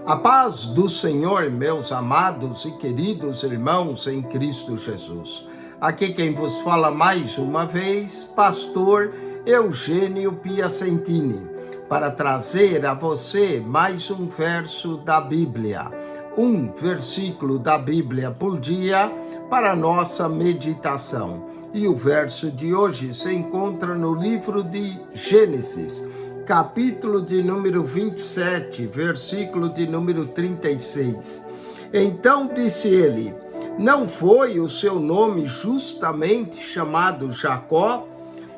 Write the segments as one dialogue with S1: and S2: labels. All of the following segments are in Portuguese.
S1: A paz do Senhor, meus amados e queridos irmãos em Cristo Jesus. Aqui quem vos fala mais uma vez, pastor Eugênio Piacentini, para trazer a você mais um verso da Bíblia, um versículo da Bíblia por dia para nossa meditação. E o verso de hoje se encontra no livro de Gênesis, capítulo de número 27, versículo de número 36. Então disse ele: não foi o seu nome justamente chamado Jacó?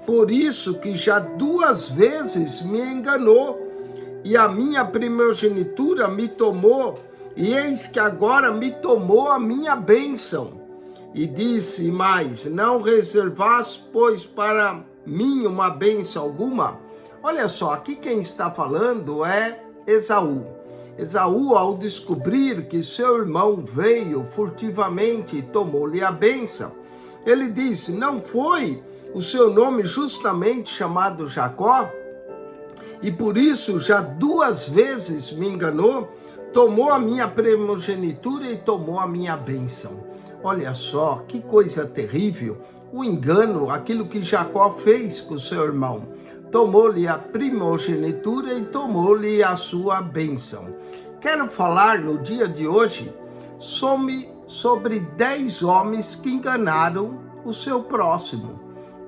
S1: Por isso que já 2 vezes me enganou, e a minha primogenitura me tomou, e eis que agora me tomou a minha bênção. E disse mais: não reservas, pois, para mim uma bênção alguma? Olha só, aqui quem está falando é Esaú. Esaú, ao descobrir que seu irmão veio furtivamente e tomou-lhe a bênção, ele disse: não foi o seu nome justamente chamado Jacó? E por isso já 2 vezes me enganou, tomou a minha primogenitura e tomou a minha bênção. Olha só, que coisa terrível, o engano, aquilo que Jacó fez com seu irmão. Tomou-lhe a primogenitura e tomou-lhe a sua bênção. Quero falar no dia de hoje sobre 10 homens que enganaram o seu próximo.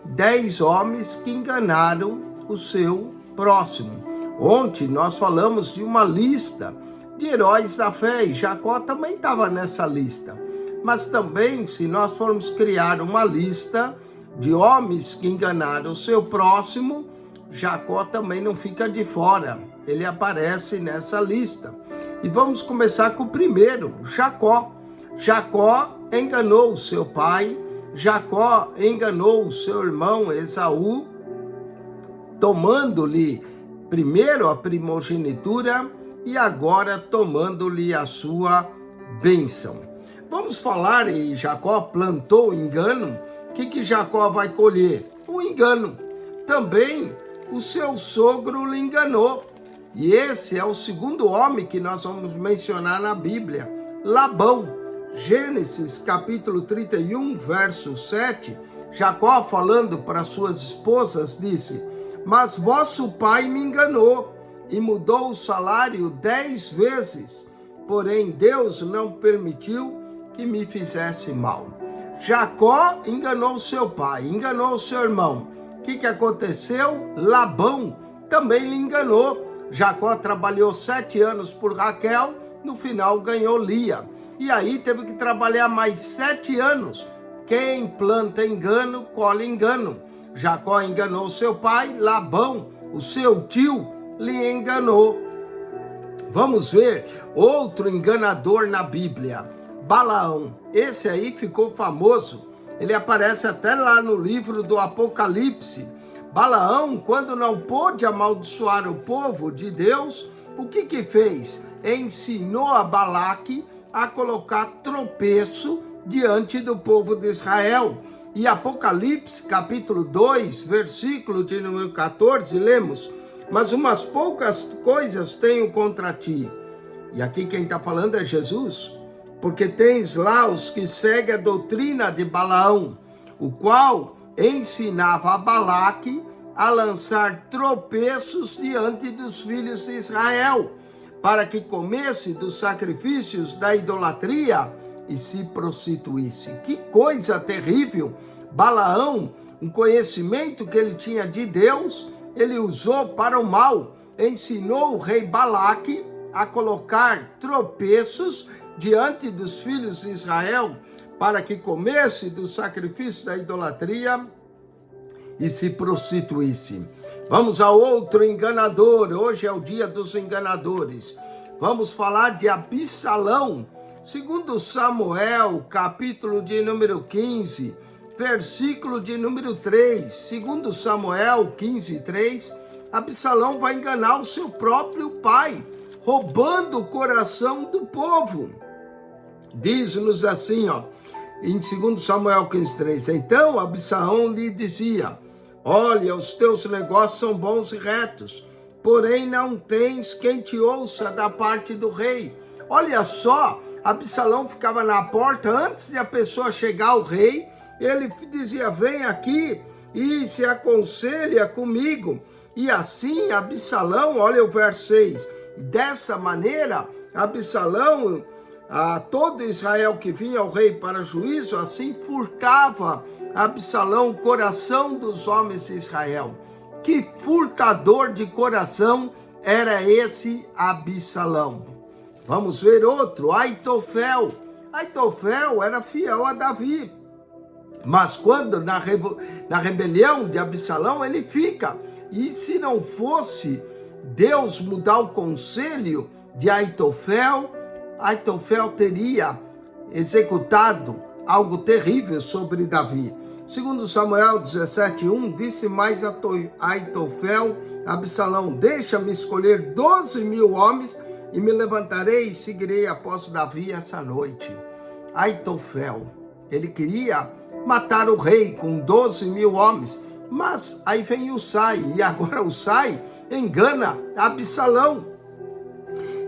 S1: 10 homens que enganaram o seu próximo. Ontem nós falamos de uma lista de heróis da fé e Jacó também estava nessa lista. Mas também, se nós formos criar uma lista de homens que enganaram o seu próximo, Jacó também não fica de fora, ele aparece nessa lista. E vamos começar com o primeiro, Jacó. Jacó enganou o seu pai, Jacó enganou o seu irmão Esaú, tomando-lhe primeiro a primogenitura e agora tomando-lhe a sua bênção. Vamos falar, e Jacó plantou o engano. O que Jacó vai colher? O engano. Também o seu sogro lhe enganou. E esse é o segundo homem que nós vamos mencionar na Bíblia, Labão. Gênesis capítulo 31, verso 7, Jacó falando para suas esposas disse: mas vosso pai me enganou e mudou o salário 10 vezes, porém Deus não permitiu que me fizesse mal. Jacó enganou seu pai, enganou seu irmão. O que aconteceu? Labão também lhe enganou. Jacó trabalhou 7 anos por Raquel, no final ganhou Lia. E aí teve que trabalhar mais 7 anos. Quem planta engano, colhe engano. Jacó enganou seu pai, Labão, o seu tio, lhe enganou. Vamos ver outro enganador na Bíblia, Balaão. Esse aí ficou famoso. Ele aparece até lá no livro do Apocalipse. Balaão, quando não pôde amaldiçoar o povo de Deus, o que fez? Ensinou a Balaque a colocar tropeço diante do povo de Israel. E Apocalipse, capítulo 2, versículo de número 14, lemos: mas umas poucas coisas tenho contra ti. E aqui quem está falando é Jesus. Porque tens lá os que seguem a doutrina de Balaão, o qual ensinava a Balaque a lançar tropeços diante dos filhos de Israel, para que comesse dos sacrifícios da idolatria e se prostituísse. Que coisa terrível! Balaão, um conhecimento que ele tinha de Deus, ele usou para o mal. Ensinou o rei Balaque a colocar tropeços diante dos filhos de Israel, para que comesse do sacrifício da idolatria e se prostituísse. Vamos a outro enganador. Hoje é o dia dos enganadores. Vamos falar de Absalão. Segundo Samuel, capítulo de número 15, versículo de número 3. Segundo Samuel 15, 3, Absalão vai enganar o seu próprio pai, roubando o coração do povo. Diz-nos assim, em 2 Samuel 15:3, então Absalão lhe dizia: olha, os teus negócios são bons e retos, porém não tens quem te ouça da parte do rei. Olha só, Absalão ficava na porta, antes de a pessoa chegar ao rei, ele dizia, vem aqui e se aconselha comigo. E assim Absalão, olha o verso 6, dessa maneira Absalão, a todo Israel que vinha ao rei para juízo, assim furtava Absalão o coração dos homens de Israel. Que furtador de coração era esse Absalão? Vamos ver outro, Aitofel. Aitofel era fiel a Davi, mas quando na rebelião de Absalão ele fica. E se não fosse Deus mudar o conselho de Aitofel, Aitofel teria executado algo terrível sobre Davi. Segundo Samuel 17:1, disse mais a Aitofel, Absalão, deixa-me escolher 12.000 homens e me levantarei e seguirei após Davi essa noite. Aitofel, ele queria matar o rei com 12.000 homens, mas aí vem Husai, e agora Husai engana Absalão.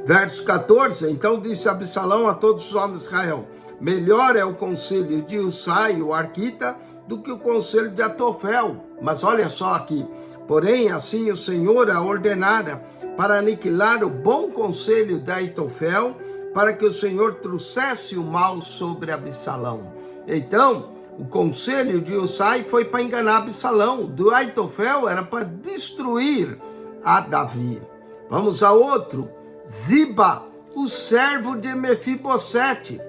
S1: Verso 14, então disse Absalão a todos os homens de Israel, melhor é o conselho de Husai, o arquita, do que o conselho de Aitofel. Mas olha só aqui, porém assim o Senhor a ordenara para aniquilar o bom conselho de Aitofel, para que o Senhor trouxesse o mal sobre Absalão. Então, o conselho de Husai foi para enganar Absalão, do Aitofel era para destruir a Davi. Vamos a outro, Ziba, o servo de Mefibosete.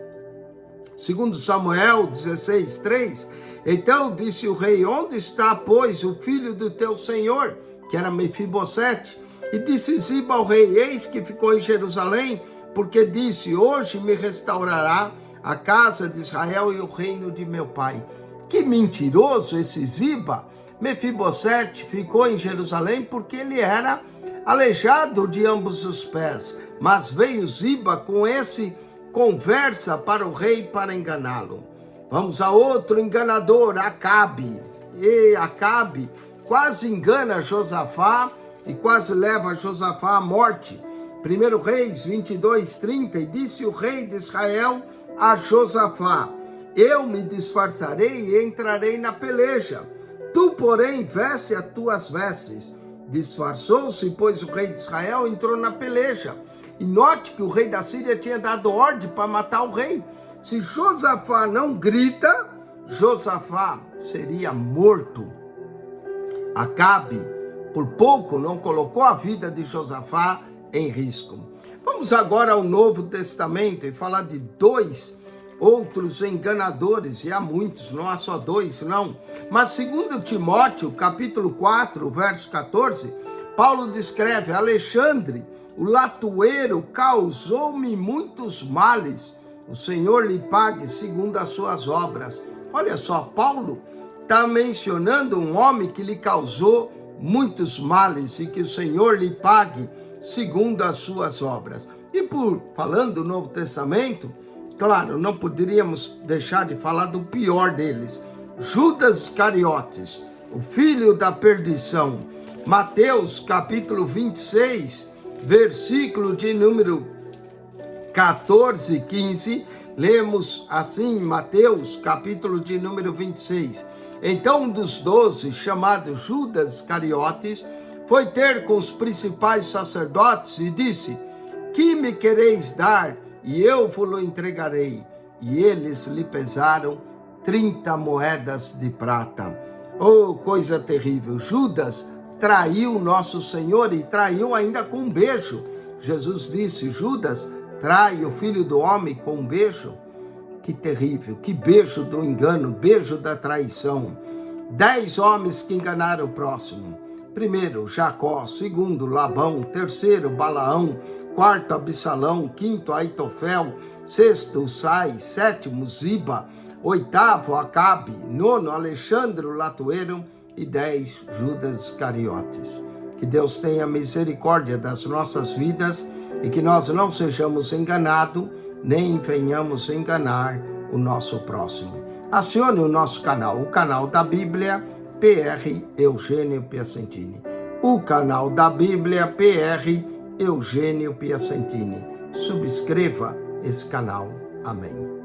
S1: Segundo Samuel 16:3, então disse o rei, onde está, pois, o filho do teu senhor, que era Mefibosete? E disse Ziba ao rei, eis que ficou em Jerusalém, porque disse, hoje me restaurará a casa de Israel e o reino de meu pai. Que mentiroso esse Ziba! Mefibosete ficou em Jerusalém porque ele era aleijado de ambos os pés, mas veio Ziba com esse conversa para o rei para enganá-lo. Vamos a outro enganador, Acabe. E Acabe quase engana Josafá e quase leva Josafá à morte. 1 Reis 22:30, e disse o rei de Israel a Josafá, eu me disfarçarei e entrarei na peleja. Tu, porém, veste as tuas vestes. Disfarçou-se, pois o rei de Israel entrou na peleja. E note que o rei da Síria tinha dado ordem para matar o rei. Se Josafá não grita, Josafá seria morto. Acabe, por pouco, não colocou a vida de Josafá em risco. Vamos agora ao Novo Testamento e falar de dois outros enganadores, e há muitos, não há só dois, não. Mas segundo Timóteo, capítulo 4, verso 14, Paulo descreve, Alexandre, o latueiro, causou-me muitos males, o Senhor lhe pague segundo as suas obras. Olha só, Paulo está mencionando um homem que lhe causou muitos males e que o Senhor lhe pague segundo as suas obras. E falando do Novo Testamento, claro, não poderíamos deixar de falar do pior deles, Judas Iscariotes, o filho da perdição. Mateus capítulo 26, versículo de número 14 e 15, lemos assim, Mateus capítulo de número 26. Então um dos 12, chamado Judas Iscariotes, foi ter com os principais sacerdotes e disse, que me quereis dar? E eu vos-lo entregarei. E eles lhe pesaram 30 moedas de prata. Oh, coisa terrível! Judas traiu nosso Senhor e traiu ainda com um beijo. Jesus disse, Judas, trai o Filho do Homem com um beijo? Que terrível, que beijo do engano, beijo da traição. 10 homens que enganaram o próximo. Primeiro, Jacó. Segundo, Labão. Terceiro, Balaão. Quarto, Absalão. Quinto, Aitofel. Sexto, Husai. Sétimo, Ziba. Oitavo, Acabe. Nono, Alexandre, o latueiro. E 10, Judas Iscariotes. Que Deus tenha misericórdia das nossas vidas e que nós não sejamos enganados, nem venhamos enganar o nosso próximo. Acione o nosso canal, o canal da Bíblia, PR Eugênio Piacentini. o canal da Bíblia PR Eugênio Piacentini. Subscreva esse canal. Amém.